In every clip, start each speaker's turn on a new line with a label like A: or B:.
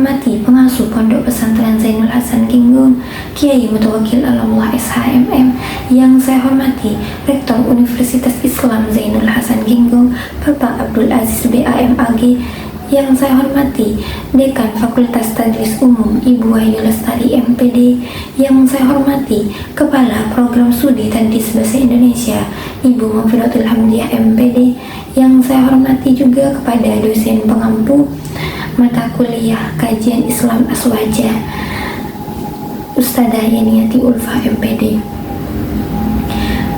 A: hormati pengasuh Pondok Pesantren Zainul Hasan Ginggung, Kiai Mutawakkil Alallah SHMM, yang saya hormati Rektor Universitas Islam Zainul Hasan Ginggung, Bapak Abdul Aziz BAM AG, yang saya hormati Dekan Fakultas Tadris Umum Ibu Wahyu Lestari MPD, yang saya hormati Kepala Program Studi Tadris Bahasa Indonesia Ibu Mufidatul Hamdiah MPD, yang saya hormati juga kepada dosen pengampu mata kuliah Kajian Islam Aswaja Ustadzah Yaniyati Ulfa MPD.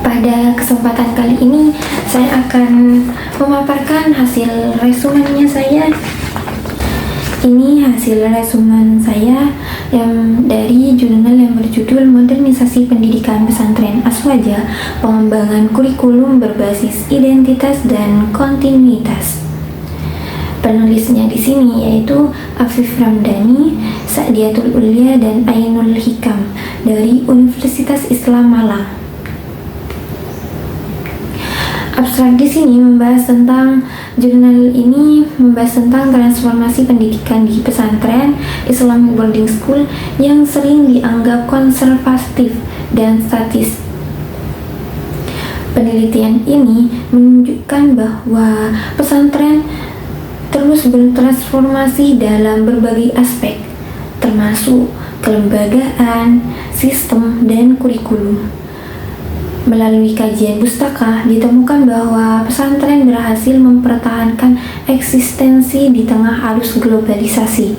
A: Pada kesempatan kali ini saya akan memaparkan hasil resumennya saya. Ini hasil resumen saya yang dari jurnal yang berjudul Modernisasi Pendidikan Pesantren Aswaja, Pengembangan Kurikulum Berbasis Identitas dan Kontinuitas. Penulisnya di sini yaitu Afif Ramdhani, Sa'diatul Ulia, dan Ainul Hikam dari Universitas Islam Malang. Abstrak di sini membahas tentang jurnal ini membahas tentang transformasi pendidikan di pesantren Islamic Boarding School yang sering dianggap konservatif dan statis. Penelitian ini menunjukkan bahwa pesantren terus bertransformasi dalam berbagai aspek, termasuk kelembagaan, sistem, dan kurikulum. Melalui kajian pustaka, ditemukan bahwa pesantren berhasil mempertahankan eksistensi di tengah arus globalisasi.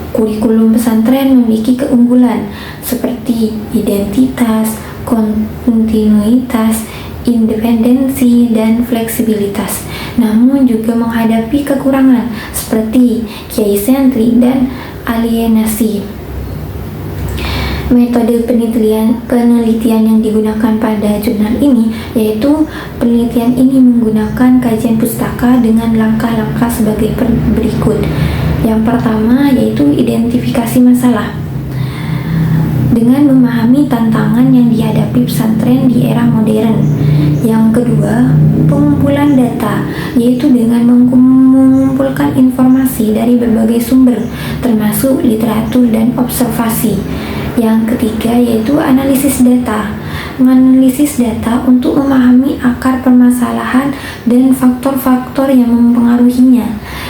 A: Kurikulum pesantren memiliki keunggulan seperti identitas, kontinuitas, independensi, dan fleksibilitas. Namun juga menghadapi kekurangan seperti kiai sentri dan alienasi. Metode penelitian yang digunakan pada jurnal ini yaitu penelitian ini menggunakan kajian pustaka dengan langkah-langkah sebagai berikut. Yang pertama yaitu identifikasi masalah. Dengan memahami tantangan yang dihadapi pesantren di era modern. Yang kedua, pengumpulan data, yaitu dengan mengumpulkan informasi dari berbagai sumber, termasuk literatur dan observasi. Yang ketiga yaitu analisis data. Menganalisis data untuk memahami akar permasalahan dan faktor-faktor yang mempengaruhinya.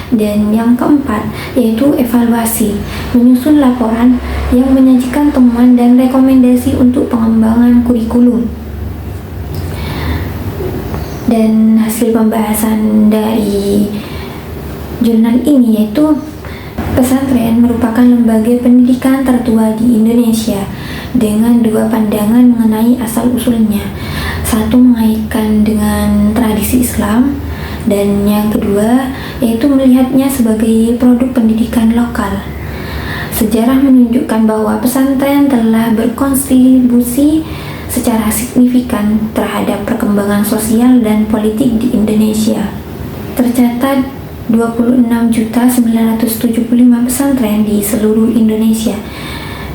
A: Dan yang keempat yaitu evaluasi, menyusun laporan yang menyajikan temuan dan rekomendasi untuk pengembangan kurikulum. Dan hasil pembahasan dari jurnal ini yaitu pesantren merupakan lembaga pendidikan tertua di Indonesia dengan dua pandangan mengenai asal-usulnya. Satu mengaitkan dengan tradisi Islam, dan yang kedua yaitu melihatnya sebagai produk pendidikan lokal. Sejarah menunjukkan bahwa pesantren telah berkontribusi secara signifikan terhadap perkembangan sosial dan politik di Indonesia. Tercatat 26.975 pesantren di seluruh Indonesia,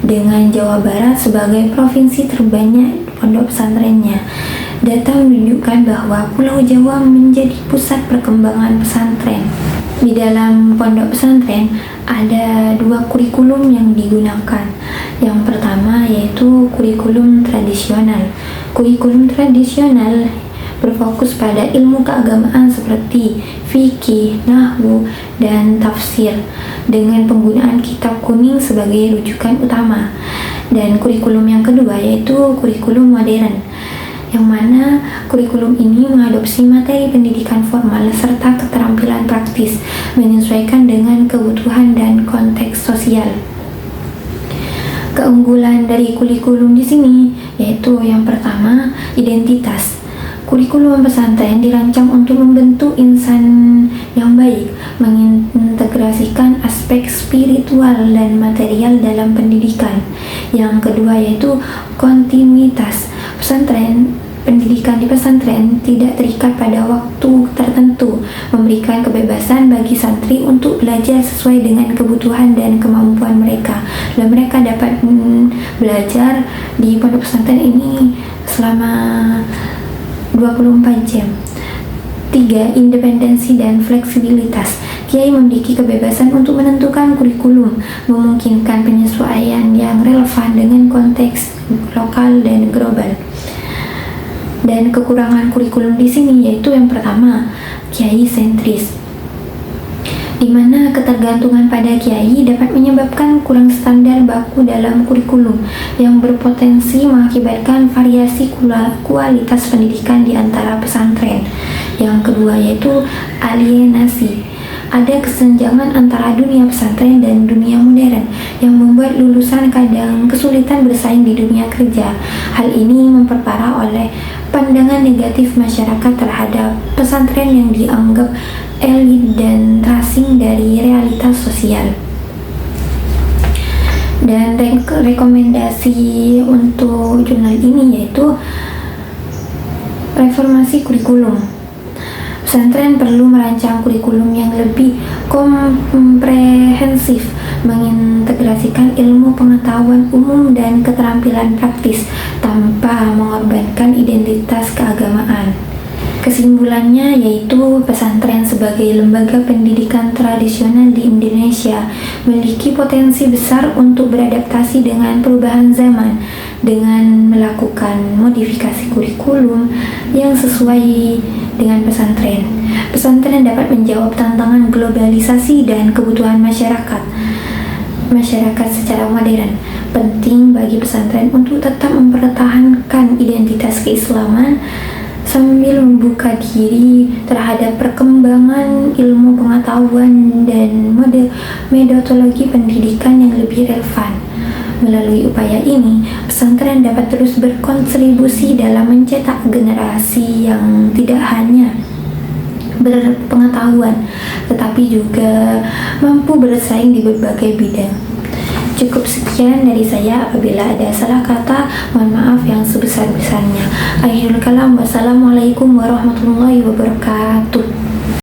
A: dengan Jawa Barat sebagai provinsi terbanyak pondok pesantrennya. Data menunjukkan bahwa Pulau Jawa menjadi pusat perkembangan pesantren. Di dalam pondok pesantren ada dua kurikulum yang digunakan. Yang pertama yaitu kurikulum tradisional. Kurikulum tradisional berfokus pada ilmu keagamaan seperti fikih, nahwu, dan tafsir dengan penggunaan kitab kuning sebagai rujukan utama. Dan kurikulum yang kedua yaitu kurikulum modern, yang mana kurikulum ini mengadopsi materi pendidikan formal serta keterampilan praktis menyesuaikan dengan kebutuhan dan konteks sosial. Keunggulan dari kurikulum di sini yaitu yang pertama, identitas. Kurikulum pesantren dirancang untuk membentuk insan yang baik, mengintegrasikan aspek spiritual dan material dalam pendidikan. Yang kedua yaitu kontinuitas. Pendidikan di pesantren tidak terikat pada waktu tertentu, memberikan kebebasan bagi santri untuk belajar sesuai dengan kebutuhan dan kemampuan mereka. Dan mereka dapat belajar di pondok pesantren ini selama 24 jam. 3. Independensi dan fleksibilitas. Kiai memiliki kebebasan untuk menentukan kurikulum, memungkinkan penyesuaian yang relevan dengan konteks lokal dan global. Dan kekurangan kurikulum di sini yaitu yang pertama, kiai sentris, di mana ketergantungan pada kiai dapat menyebabkan kurang standar baku dalam kurikulum yang berpotensi mengakibatkan variasi kualitas pendidikan di antara pesantren. Yang kedua yaitu alienasi. Ada kesenjangan antara dunia pesantren dan dunia modern yang membuat lulusan kadang kesulitan bersaing di dunia kerja. Hal ini memperparah oleh pandangan negatif masyarakat terhadap pesantren yang dianggap elit dan terasing dari realitas sosial. Dan rekomendasi untuk jurnal ini yaitu reformasi kurikulum. Pesantren perlu merancang kurikulum yang lebih komprehensif, mengintegrasikan ilmu pengetahuan umum dan keterampilan praktis tanpa mengorbankan identitas keagamaan. Kesimpulannya yaitu pesantren sebagai lembaga pendidikan tradisional di Indonesia memiliki potensi besar untuk beradaptasi dengan perubahan zaman dengan melakukan modifikasi kurikulum yang sesuai dengan pesantren. Pesantren dapat menjawab tantangan globalisasi dan kebutuhan masyarakat secara modern. Penting bagi pesantren untuk tetap mempertahankan identitas keislaman sambil membuka diri terhadap perkembangan ilmu pengetahuan dan metodologi pendidikan yang lebih relevan. Melalui upaya ini, pesantren dapat terus berkontribusi dalam mencetak generasi yang tidak hanya berpengetahuan, tetapi juga mampu bersaing di berbagai bidang. Cukup sekian dari saya. Apabila ada salah kata, mohon maaf yang sebesar-besarnya. Akhirul kalam, wassalamualaikum warahmatullahi wabarakatuh.